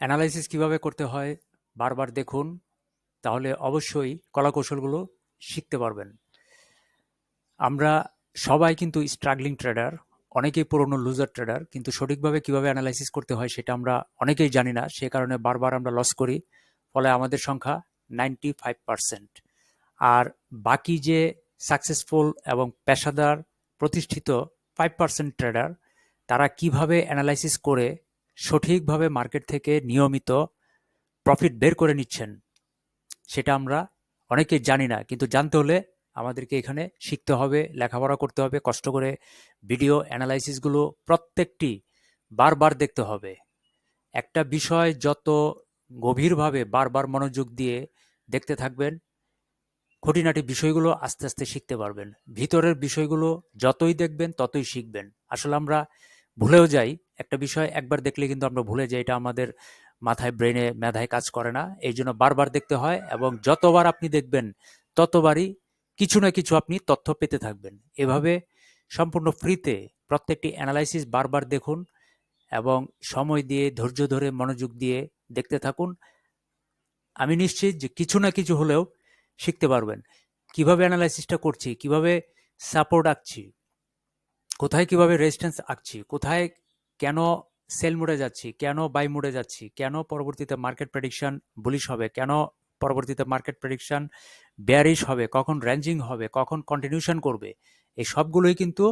Analysis কিভাবে করতে হয় বারবার দেখুন, তাহলে অবশ্যই কলাকৌশলগুলো শিখতে পারবেন। আমরা সবাই কিন্তু স্ট্রাগলিং ট্রেডার, অনেকেই পুরনো লুজার ট্রেডার, কিন্তু সঠিকভাবে কিভাবে অ্যানালাইসিস করতে হয় সেটা আমরা অনেকেই জানি না। সে কারণে বারবার আমরা লস করি, ফলে আমাদের সংখ্যা 95%। আর বাকি যে সাকসেসফুল এবং পেশাদার প্রতিষ্ঠিত 5% ট্রেডার, তারা কিভাবে অ্যানালাইসিস করে সঠিকভাবে মার্কেট থেকে নিয়মিত প্রফিট বের করে নিচ্ছেন সেটা আমরা অনেকেই জানি না। কিন্তু জানতে হলে আমাদেরকে এখানে শিখতে হবে, লেখাপড়া করতে হবে, কষ্ট করে ভিডিও অ্যানালাইসিসগুলো প্রত্যেকটি বারবার দেখতে হবে। একটা বিষয় যত গভীরভাবে বারবার মনোযোগ দিয়ে দেখতে থাকবেন, খুঁটিনাটি বিষয়গুলো আস্তে আস্তে শিখতে পারবেন। ভিতরের বিষয়গুলো যতই দেখবেন ততই শিখবেন। আসলে আমরা ভুলেও যাই, একটা বিষয় একবার দেখলে কিন্তু আমরা ভুলে যাই, এটা আমাদের মাথায়, ব্রেনে, মেধায় কাজ করে না। এই জন্য বারবার দেখতে হয়, এবং যতবার আপনি দেখবেন ততবারই কিছু না কিছু আপনি তথ্য পেতে থাকবেন। এভাবে সম্পূর্ণ ফ্রিতে প্রত্যেকটি অ্যানালাইসিস বারবার দেখুন এবং সময় দিয়ে, ধৈর্য ধরে, মনোযোগ দিয়ে দেখতে থাকুন। আমি নিশ্চিত যে কিছু না কিছু হলেও শিখতে পারবেন। কিভাবে অ্যানালাইসিসটা করছি, কিভাবে সাপোর্ট আঁকছি, কোথায় কিভাবে রেজিস্ট্যান্স আঁকছি, কোথায় কেন সেল মোডে যাচ্ছি, কেন বাই মোডে যাচ্ছি, কেন পরবর্তীতে মার্কেট প্রেডিকশন বুলিশ হবে, কেন পরবর্তীতে মার্কেট প্রেডিকশন বেয়ারিশ হবে, কখন রেঞ্জিং হবে, কখন কন্টিনিউশন করবে, এই সবগুলোই কিন্তু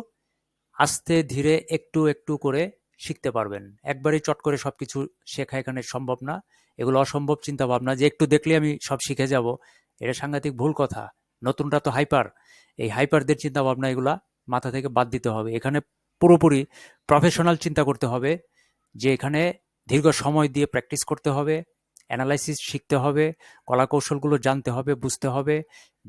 আস্তে ধীরে একটু একটু করে শিখতে পারবেন। একবারেই চট করে সবকিছু শেখা এখানে সম্ভব না। এগুলো অসম্ভব চিন্তা ভাবনা, যে একটু দেখলে আমি সব শিখে যাব, এটা সাংঘাতিক ভুল কথা। নতুনরা তো হাইপার, এই হাইপারদের চিন্তা ভাবনা এগুলা মাথা থেকে বাদ দিতে হবে। এখানে পুরোপুরি প্রফেশনাল চিন্তা করতে হবে, যে এখানে দীর্ঘ সময় দিয়ে প্র্যাকটিস করতে হবে, অ্যানালাইসিস শিখতে হবে, কলাকৌশলগুলো জানতে হবে, বুঝতে হবে,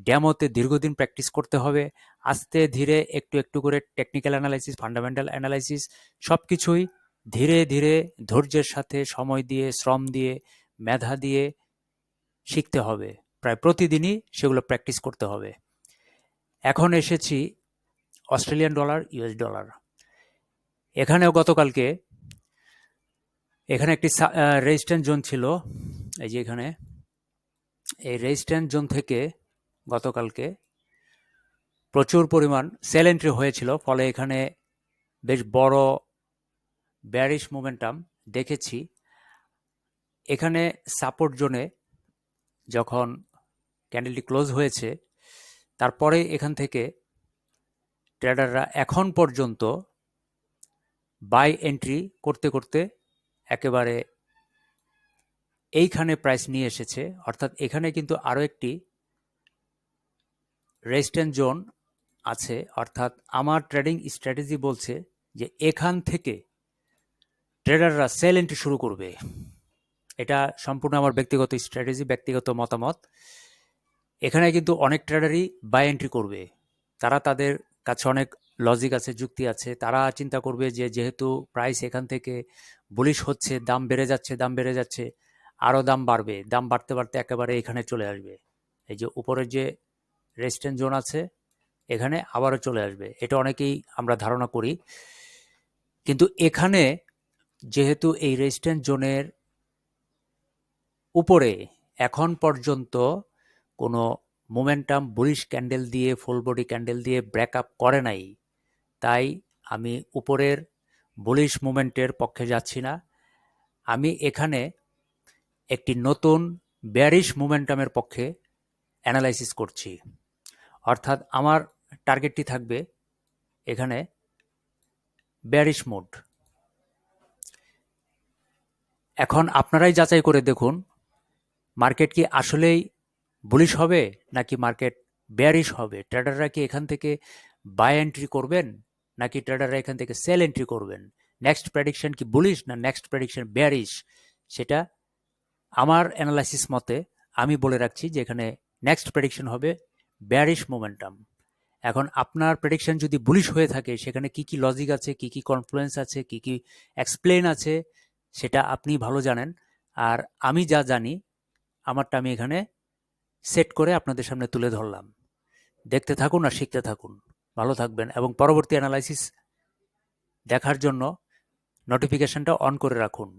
ডেমোতে দীর্ঘদিন প্র্যাকটিস করতে হবে, আস্তে ধীরে একটু একটু করে টেকনিক্যাল অ্যানালাইসিস, ফান্ডামেন্টাল অ্যানালাইসিস সব কিছুই ধীরে ধীরে ধৈর্যের সাথে সময় দিয়ে, শ্রম দিয়ে, মেধা দিয়ে শিখতে হবে। প্রায় প্রতিদিনই সেগুলো প্র্যাকটিস করতে হবে। এখন এসেছি অস্ট্রেলিয়ান ডলার, ইউএস ডলার। এখানেও গতকালকে এখানে একটি রেজিস্ট্যান্স জোন ছিল, এই যে এখানে এই রেজিস্ট্যান্স জোন থেকে গতকালকে প্রচুর পরিমাণ সেল এন্ট্রি হয়েছিল, ফলে এখানে বেশ বড় ব্যারিশ মোমেন্টাম দেখেছি। এখানে সাপোর্ট জোনে যখন ক্যান্ডেলটি ক্লোজ হয়েছে, তারপরে এখান থেকে ট্রেডাররা এখন পর্যন্ত বাই এন্ট্রি করতে করতে একেবারে এইখানে প্রাইস নিয়ে এসেছে। অর্থাৎ এখানে কিন্তু আরও একটি রেজিস্ট্যান্স জোন আছে। অর্থাৎ আমার ট্রেডিং স্ট্র্যাটেজি বলছে যে এখান থেকে ট্রেডাররা সেল এন্ট্রি শুরু করবে। এটা সম্পূর্ণ আমার ব্যক্তিগত স্ট্র্যাটেজি, ব্যক্তিগত মতামত। এখানে কিন্তু অনেক ট্রেডারই বাই এন্ট্রি করবে। তারা, তাদের কাছে অনেক লজিক আছে, যুক্তি আছে। তারা চিন্তা করবে যে যেহেতু প্রাইস এখান থেকে বুলিশ হচ্ছে, দাম বেড়ে যাচ্ছে, দাম বেড়ে যাচ্ছে, আরও দাম বাড়বে, দাম বাড়তে বাড়তে একেবারে এখানে চলে আসবে। এই যে উপরের যে রেজিস্ট্যান্স জোন আছে, এখানে আবারও চলে আসবে, এটা অনেকেই আমরা ধারণা করি। কিন্তু এখানে যেহেতু এই রেজিস্ট্যান্স জোনের উপরে এখন পর্যন্ত কোনো মোমেন্টাম বুলিশ ক্যান্ডেল দিয়ে, ফুল বডি ক্যান্ডেল দিয়ে ব্রেকআপ করে নাই, তাই আমি উপরের বুলিশ মুভমেন্টের পক্ষে যাচ্ছি না। আমি এখানে একটি নতুন বেয়ারিশ মোমেন্টামের পক্ষে অ্যানালাইসিস করছি। অর্থাৎ আমার টার্গেটটি থাকবে এখানে বেয়ারিশ মোড। এখন আপনারাই যাচাই করে দেখুন, মার্কেট কি আসলেই বুলিশ হবে নাকি মার্কেট বেয়ারিশ হবে। ট্রেডাররা কি এখান থেকে বাই এন্ট্রি করবেন নাকি ট্রেডাররা এখান থেকে সেল এন্ট্রি করবেন। নেক্সট প্রেডিকশন কি বুলিশ না নেক্সট প্রেডিকশন বেয়ারিশ, সেটা আমার অ্যানালাইসিস মতে আমি বলে রাখছি যে এখানে নেক্সট প্রেডিকশন হবে বেয়ারিশ মোমেন্টাম। এখন আপনার প্রেডিকশন যদি বুলিশ হয়ে থাকে, সেখানে কি কি লজিক আছে, কি কি কনফ্লুয়েন্স আছে, কি কি এক্সপ্লেন আছে, সেটা আপনি ভালো জানেন। আর আমি যা জানি আমারটা আমি এখানে সেট করে আপনাদের সামনে তুলে ধরলাম। দেখতে থাকুন আর শিখতে থাকুন। ভালো থাকবেন এবং পরবর্তী অ্যানালাইসিস দেখার জন্য নোটিফিকেশনটা অন করে রাখুন।